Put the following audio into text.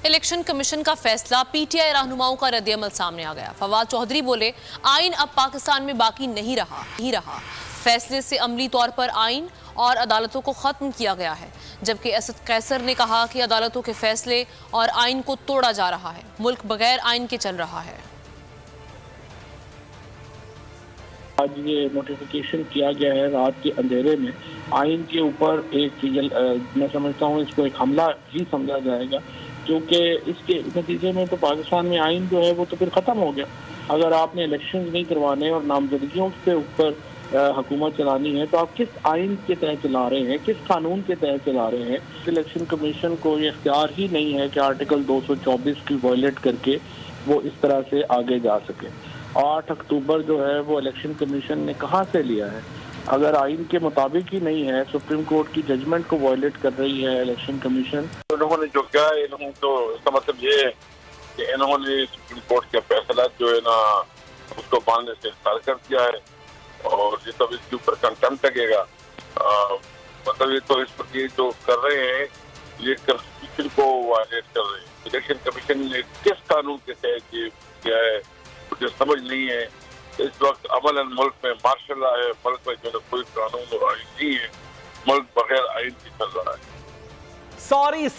Election commission का फैसला PTI रहनुमाओं का रद्द-ए-अमल सामने आ गया। फवाद चौधरी बोले, आइन अब पाकिस्तान में बाकी नहीं रहा। फैसले से अमली तौर पर आइन और अदालतों को खत्म किया गया है, जबकि असद कैसर ने कहा कि अदालतों के फैसले और आइन को तोड़ा जा रहा है, मुल्क बगैर आइन के चल रहा है। आज ये नोटिफिकेशन किया गया है रात के अंधेरे में, आइन के ऊपर मैं समझता हूँ इसको एक हमला ही समझा जाएगा, क्योंकि इसके नतीजे में तो पाकिस्तान में आइन जो है वो तो फिर ख़त्म हो गया। अगर आपने इलेक्शन नहीं करवाने और नामजदगियों के ऊपर हुकूमत चलानी है तो आप किस आइन के तहत चला रहे हैं, किस कानून के तहत चला रहे हैं। इलेक्शन कमीशन को ये इख्तियार ही नहीं है कि आर्टिकल 224 की वायलेट करके वो इस तरह से आगे जा सके। 8 अक्टूबर जो है वो इलेक्शन कमीशन ने कहाँ से लिया है? अगर आइन के मुताबिक ही नहीं है, सुप्रीम कोर्ट की जजमेंट को वायलेट कर रही है इलेक्शन कमीशन। इन्होंने जो किया है, इन्होंने तो इसका मतलब ये है कि इन्होंने सुप्रीम कोर्ट का फैसला जो है ना उसको मानने से इनकार कर दिया है, और ये सब इसके ऊपर कंटेम्प्ट लगेगा। मतलब ये तो इस पर ये जो कर रहे हैं ये कॉन्स्टिट्यूशन को वायलेट कर रहे हैं। इलेक्शन कमीशन ने किस कानून के तहत ये किया है मुझे समझ नहीं है। इस वक्त अमलन मुल्क में मार्शल लॉ है, मुल्क में जो कोई कानून और आइन नहीं है, मुल्क बगैर आइन के चल रहा है। सॉरी